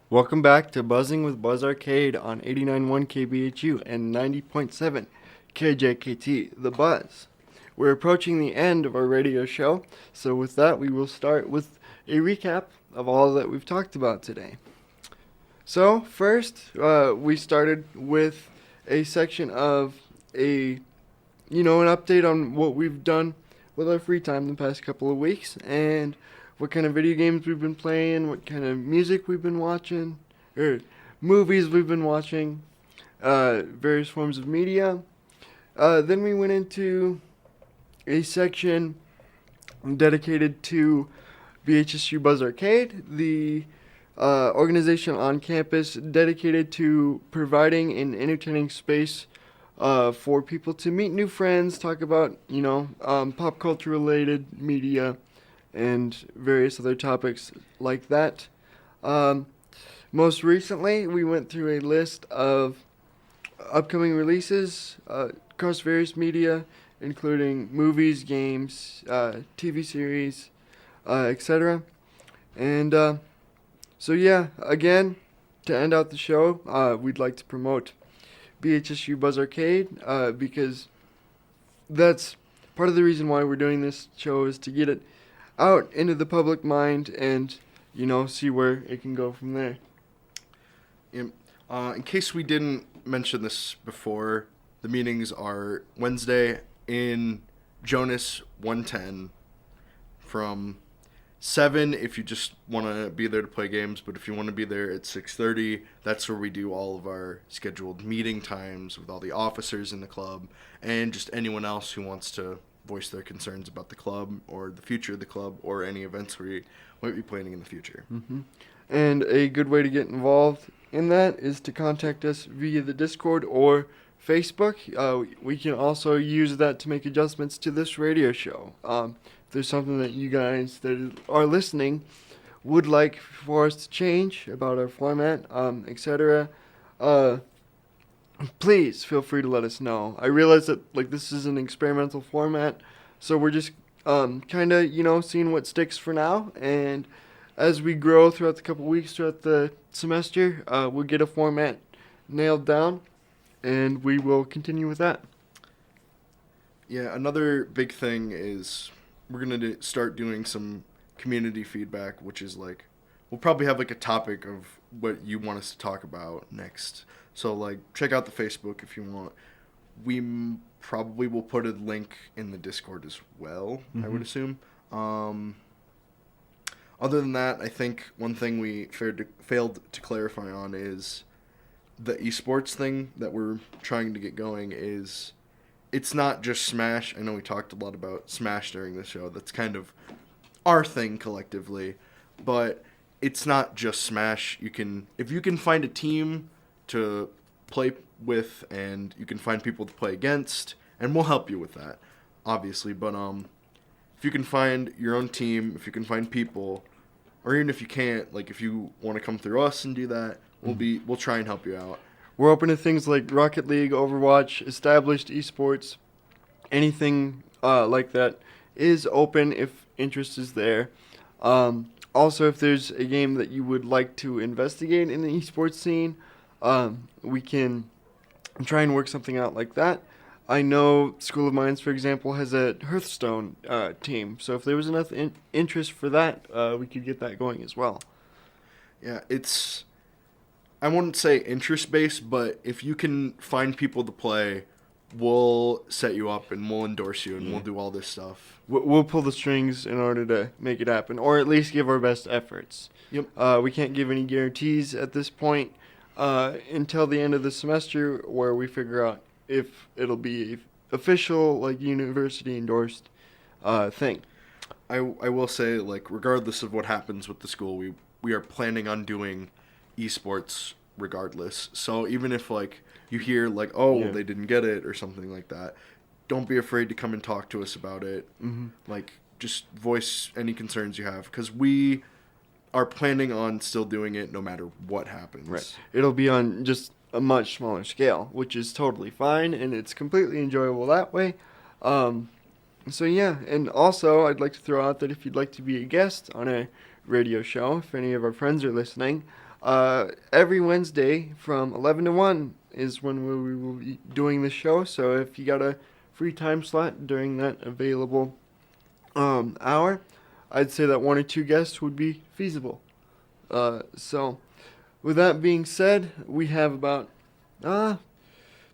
Welcome back to Buzzing with Buzz Arcade on 89.1 KBHU and 90.7 KJKT, The Buzz. We're approaching the end of our radio show, so with that we will start with a recap of all that we've talked about today. So first, we started with a section of an update on what we've done with our free time the past couple of weeks, and what kind of video games we've been playing, what kind of music we've been watching, or movies we've been watching, various forms of media. Then we went into a section dedicated to BHSU Buzz Arcade, the organization on campus dedicated to providing an entertaining space for people to meet new friends, talk about, pop culture related media, and various other topics like that. Most recently, we went through a list of upcoming releases across various media, including movies, games, TV series, etc. And so yeah, again, to end out the show, we'd like to promote BHSU Buzz Arcade because that's part of the reason why we're doing this show, is to get it out into the public mind and, see where it can go from there. In case we didn't mention this before, the meetings are Wednesday in Jonas 110 from 7 if you just want to be there to play games, but if you want to be there at 6:30, that's where we do all of our scheduled meeting times with all the officers in the club and just anyone else who wants to voice their concerns about the club or the future of the club or any events we might be planning in the future. And a good way to get involved in that is to contact us via the Discord or Facebook. We can also use that to make adjustments to this radio show. If there's something that you guys that are listening would like for us to change about our format, etc., please feel free to let us know. I realize that this is an experimental format, so we're just kind of seeing what sticks for now, and as we grow throughout the couple weeks throughout the semester, we'll get a format nailed down, and we will continue with that. Yeah, another big thing is we're going to start doing some community feedback, which is we'll probably have a topic of what you want us to talk about next. So check out the Facebook if you want. We probably will put a link in the Discord as well, I would assume. Other than that, I think one thing we failed to clarify on is the esports thing that we're trying to get going is it's not just Smash. I know we talked a lot about Smash during the show. That's kind of our thing collectively, but it's not just Smash. If you can find a team to play with and you can find people to play against, and we'll help you with that, obviously, but if you can find your own team, if you can find people, or even if you can't, if you want to come through us and do that, we'll try and help you out. We're open to things like Rocket League, Overwatch, established esports, anything like that is open if interest is there. Also, if there's a game that you would like to investigate in the esports scene, we can try and work something out like that. I know School of Mines, for example, has a Hearthstone team, so if there was enough interest for that, we could get that going as well. Yeah, I wouldn't say interest-based, but if you can find people to play, we'll set you up and we'll endorse you and we'll do all this stuff. We'll pull the strings in order to make it happen, or at least give our best efforts. Yep. We can't give any guarantees at this point until the end of the semester, where we figure out if it'll be official, university-endorsed thing. I will say, regardless of what happens with the school, we are planning on doing esports regardless. So even if, you hear, they didn't get it or something like that, don't be afraid to come and talk to us about it. Just voice any concerns you have, because we are planning on still doing it no matter what happens. Right. It'll be on just a much smaller scale, which is totally fine, and it's completely enjoyable that way. So yeah, and also I'd like to throw out that if you'd like to be a guest on a radio show, if any of our friends are listening, every Wednesday from 11 to 1 is when we will be doing the show. So if you got a free time slot during that available hour, I'd say that 1 or 2 guests would be feasible. So with that being said, we have about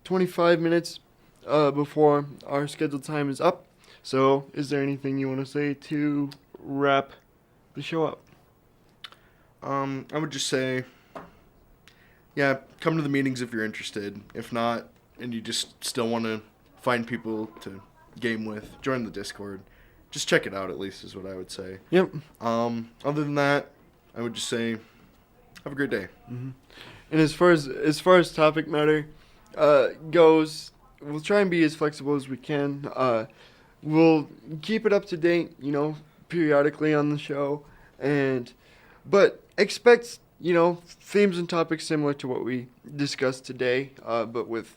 25 minutes before our scheduled time is up. So is there anything you want to say to wrap the show up? I would just say, yeah, come to the meetings if you're interested. If not, and you just still want to find people to game with, join the Discord. Just check it out, at least, is what I would say. Yep. Other than that, I would just say, have a great day. Mm-hmm. And as far as topic matter goes, we'll try and be as flexible as we can. We'll keep it up to date, periodically on the show, but expect, themes and topics similar to what we discussed today, but with,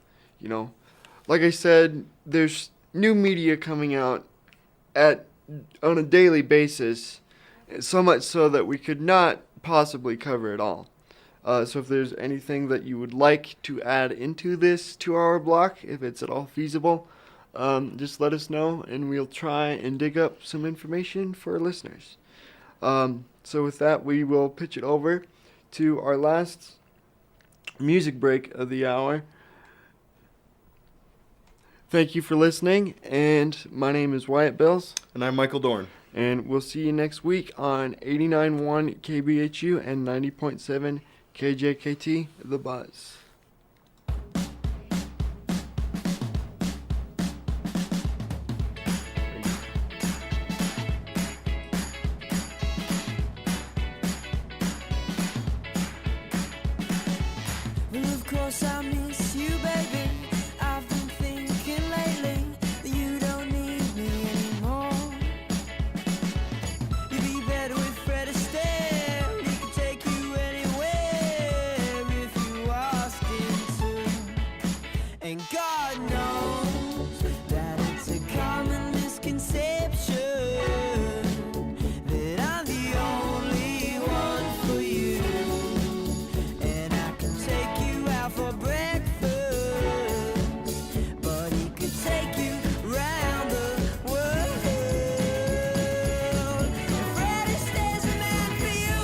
like I said, there's new media coming out on a daily basis, so much so that we could not possibly cover it all. So if there's anything that you would like to add into this 2-hour block, if it's at all feasible, just let us know, and we'll try and dig up some information for our listeners. So with that, we will pitch it over to our last music break of the hour. Thank you for listening, and my name is Wyatt Bills. And I'm Michael Dorn. And we'll see you next week on 89.1 KBHU and 90.7 KJKT, The Buzz. Well, of course I miss you, baby. I've been thinking lately that you don't need me anymore. You'd be better with Fred Astaire. He could take you anywhere if you asked him to. And God knows that it's a common misconception that I'm the only one for you. And I can take you out for breakfast, but he could take you round the world. Fred Astaire's the man for you.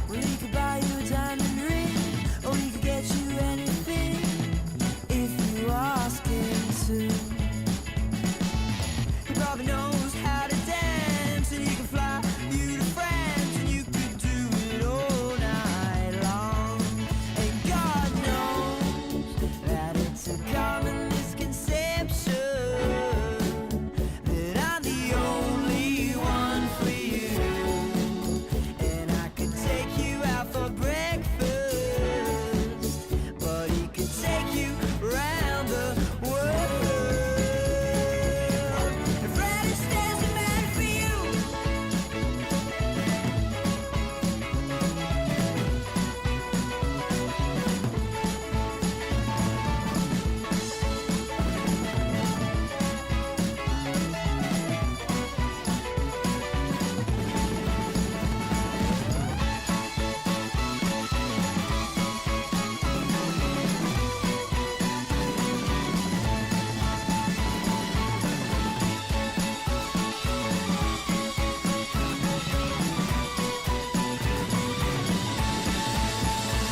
Well, he could buy you a diamond ring, or he could get you anything if you ask him to. He probably knows how to dance, and he can fly you to France, and you could do it all night long. And God knows that it's a common misconception that I'm the only one for you. And I could take you out for breakfast, but he could take you round the world. Fred Astaire's the man for you.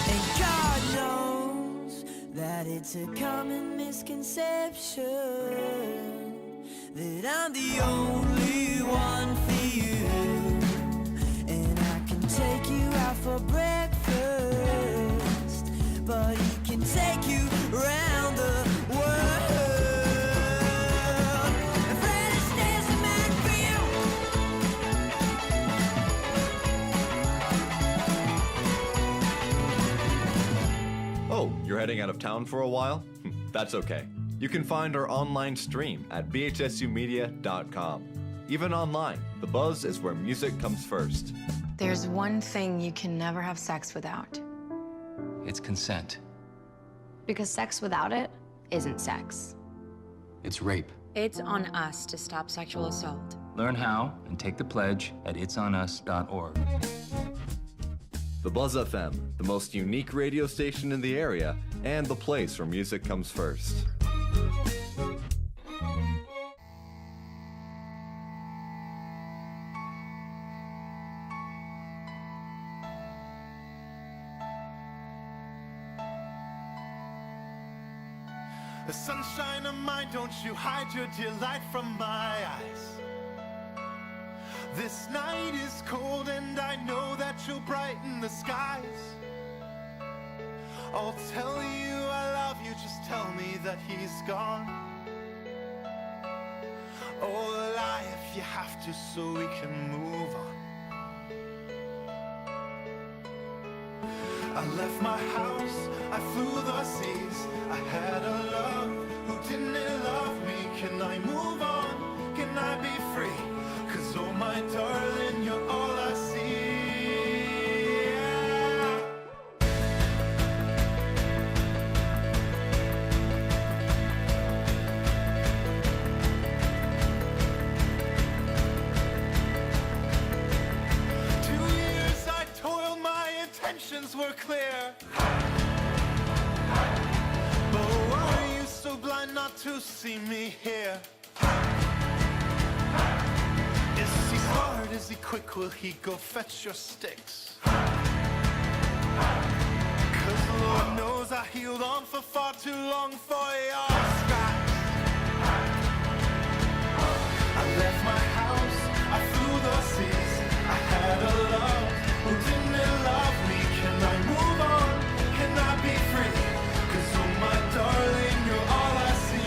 And God knows that it's a common misconception that I'm the only one for you. And I can take you out for breakfast, but he can take you round the world. And Fred Astaire's the man for you. Oh, you're heading out of town for a while? That's okay. You can find our online stream at bhsumedia.com. Even online, The Buzz is where music comes first. There's one thing you can never have sex without. It's consent. Because sex without it isn't sex. It's rape. It's on us to stop sexual assault. Learn how and take the pledge at itsonus.org. The Buzz FM, the most unique radio station in the area, and the place where music comes first. The sunshine of mine, don't you hide your delight from my eyes. This night is cold and I know that you'll brighten the skies. I'll tell you I love you, just tell me that he's gone. Oh, lie if you have to so we can move on. I left my house, I flew the seas. I had a love who didn't love me. Can I move on? Can I be free? 'Cause oh my darling, you're all I see. Yeah. intentions were clear. But why are you so blind not to see me here? Is he smart? Is he quick? Will he go fetch your sticks? 'Cause Lord knows far too long for your scratch. I left my house, I flew the seas. I had a love who didn't love me. Can I move on? Can I be free? 'Cause oh my darling, you're all I see.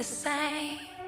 the same.